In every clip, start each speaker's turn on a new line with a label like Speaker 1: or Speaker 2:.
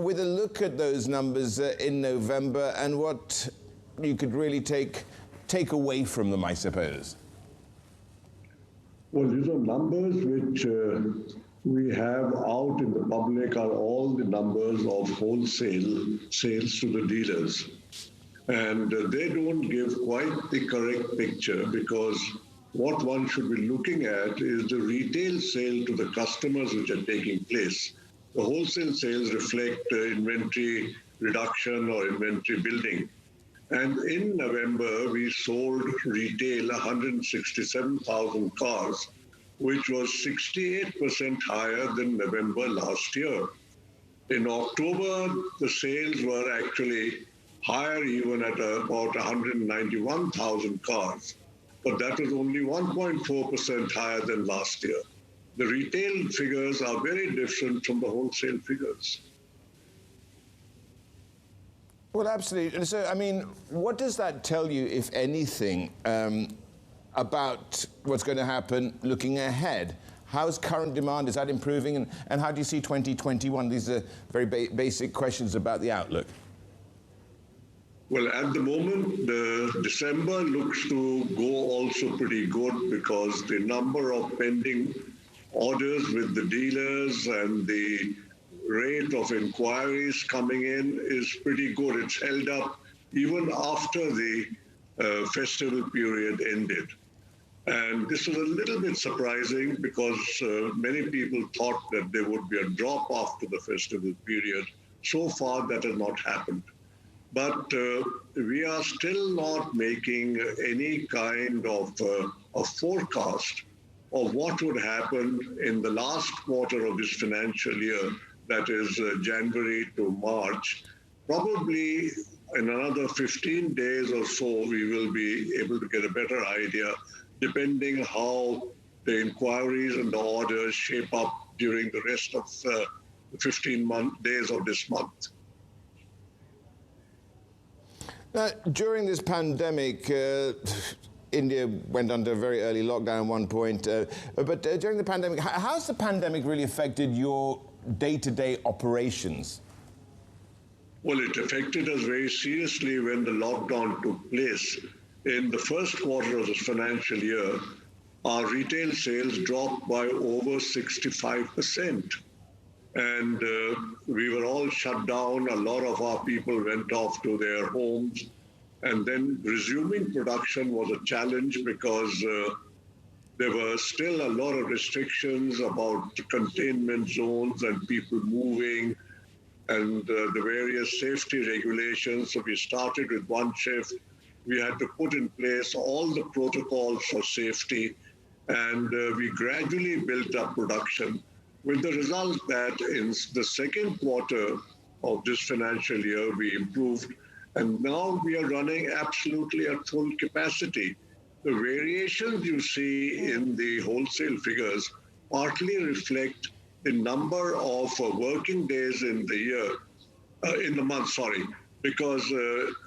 Speaker 1: with a look at those numbers in November and what you could really take away from them, I suppose?
Speaker 2: Well, these are numbers which we have out in the public are all the numbers of wholesale sales to the dealers. And they don't give quite the correct picture, because what one should be looking at is the retail sale to the customers which are taking place. The wholesale sales reflect inventory reduction or inventory building. And in November, we sold retail 167,000 cars, which was 68% higher than November last year. In October, the sales were actually higher even at about 191,000 cars, but that was only 1.4% higher than last year. The retail figures are very different from the wholesale figures.
Speaker 1: Well, absolutely. And so, I mean, what does that tell you, if anything, about what's going to happen looking ahead? How's current demand? Is that improving? And how do you see 2021? These are very basic questions about the outlook.
Speaker 2: Well, at the moment, December looks to go also pretty good, because the number of pending orders with the dealers and the rate of inquiries coming in is pretty good. It's held up even after the festival period ended. And this was a little bit surprising, because many people thought that there would be a drop after the festival period. So far, that has not happened. But we are still not making any kind of a forecast of what would happen in the last quarter of this financial year, that is January to March. Probably in another 15 days or so, we will be able to get a better idea, depending how the inquiries and the orders shape up during the rest of the 15 days of this month.
Speaker 1: Now, during this pandemic, India went under a very early lockdown at one point, but during the pandemic, how's the pandemic really affected your day-to-day operations?
Speaker 2: Well, it affected us very seriously when the lockdown took place. In the first quarter of this financial year, our retail sales dropped by over 65%. And we were all shut down. A lot of our people went off to their homes. And then resuming production was a challenge, because there were still a lot of restrictions about containment zones and people moving and the various safety regulations. So we started with one shift. We had to put in place all the protocols for safety, and we gradually built up production, with the result that in the second quarter of this financial year, we improved, and now we are running absolutely at full capacity. The variations you see in the wholesale figures partly reflect the number of working days in the year, in the month, because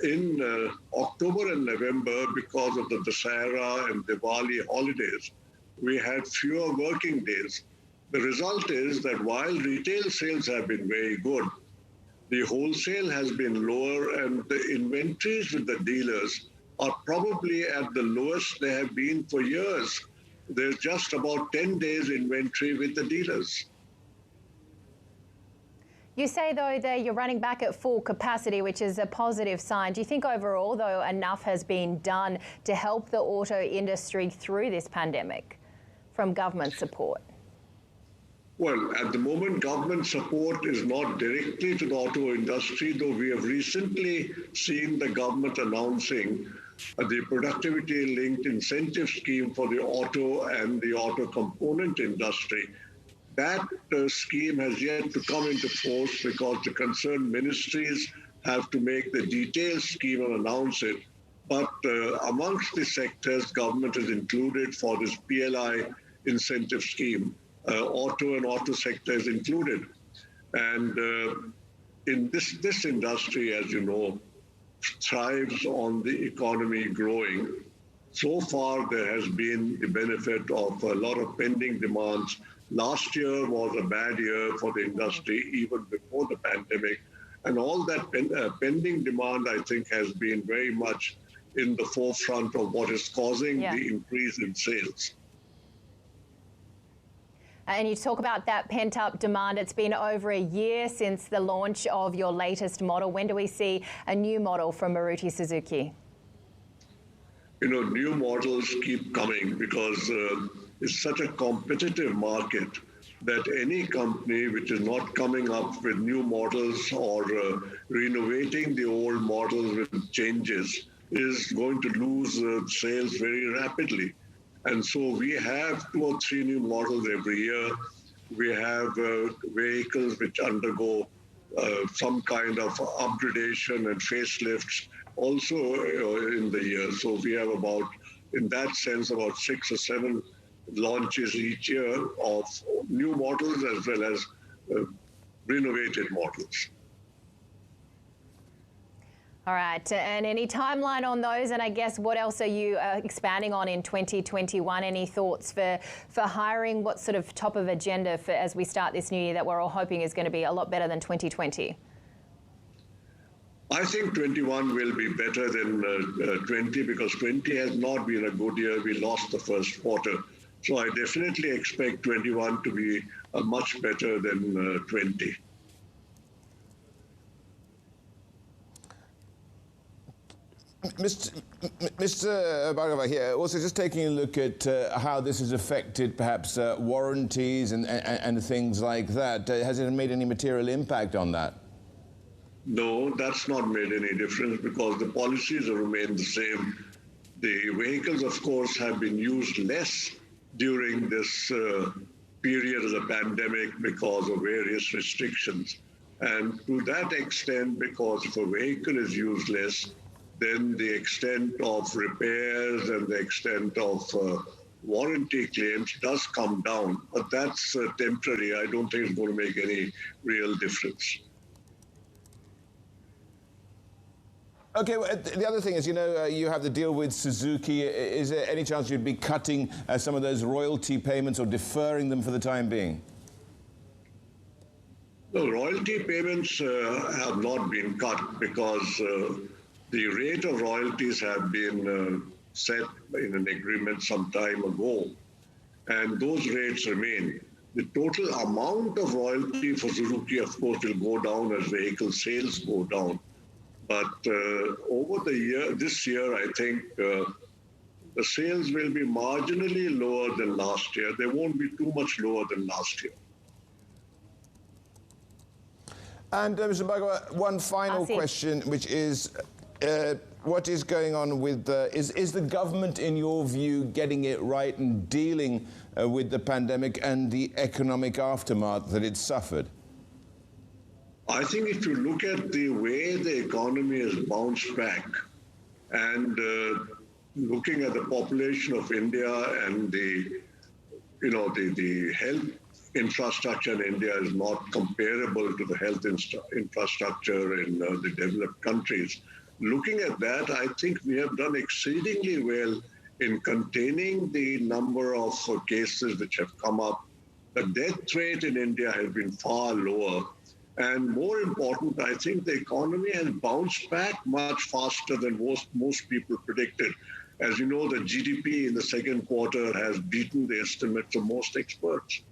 Speaker 2: in October and November, because of the Dussehra and Diwali holidays, we had fewer working days. The result is that while retail sales have been very good, the wholesale has been lower, and the inventories with the dealers are probably at the lowest they have been for years. There's just about 10 days inventory with the dealers.
Speaker 3: You say, though, that you're running back at full capacity, which is a positive sign. Do you think overall, though, enough has been done to help the auto industry through this pandemic from government support?
Speaker 2: Well, at the moment, government support is not directly to the auto industry, though we have recently seen the government announcing the productivity-linked incentive scheme for the auto and the auto component industry. That scheme has yet to come into force, because the concerned ministries have to make the detailed scheme and announce it. But amongst the sectors, government is included for this PLI incentive scheme. Auto and auto sector is included. And in this industry, as you know, thrives on the economy growing. So far, there has been the benefit of a lot of pending demands last year was a bad year for the industry, even before the pandemic. And all that pending demand, I think, has been very much in the forefront of what is causing the increase in sales.
Speaker 3: And you talk about that pent-up demand. It's been over a year since the launch of your latest model. When do we see a new model from Maruti Suzuki?
Speaker 2: You know, new models keep coming because it's such a competitive market that any company which is not coming up with new models or renovating the old models with changes is going to lose sales very rapidly. And so we have 2 or 3 new models every year. We have vehicles which undergo some kind of upgradation and facelifts also in the year. So we have about, in that sense, about 6 or 7 launches each year of new models as well as renovated models.
Speaker 3: All right, and any timeline on those? And I guess what else are you expanding on in 2021? Any thoughts for hiring? What's sort of top of agenda for as we start this new year that we're all hoping is going to be a lot better than 2020?
Speaker 2: I think 21 will be better than 20 because 20 has not been a good year. We lost the first quarter. So I definitely expect 21 to be much better than 20.
Speaker 1: Mr. Bhargava here, also just taking a look at how this has affected perhaps warranties and things like that. Has it made any material impact on that?
Speaker 2: No, that's not made any difference because the policies have remained the same. The vehicles, of course, have been used less during this period of the pandemic because of various restrictions. And to that extent, because if a vehicle is used less, then the extent of repairs and the extent of warranty claims does come down. But that's temporary. I don't think it's going to make any real difference.
Speaker 1: Okay, well, the other thing is, you know, you have the deal with Suzuki. Is there any chance you'd be cutting some of those royalty payments or deferring them for the time being?
Speaker 2: The royalty payments have not been cut because the rate of royalties have been set in an agreement some time ago, and those rates remain. The total amount of royalty for Suzuki, of course, will go down as vehicle sales go down. But over the year, this year, I think the sales will be marginally lower than last year. They won't be too much lower than last year.
Speaker 1: And Mr. Bhargava, one final question, which is, what is going on with is the government, in your view, getting it right and dealing with the pandemic and the economic aftermath that it suffered?
Speaker 2: I think if you look at the way the economy has bounced back and looking at the population of India and the health infrastructure in India is not comparable to the health infrastructure in the developed countries. Looking at that, I think we have done exceedingly well in containing the number of cases which have come up. The death rate in India has been far lower. And more important, I think the economy has bounced back much faster than most people predicted. As you know, the GDP in the second quarter has beaten the estimates of most experts.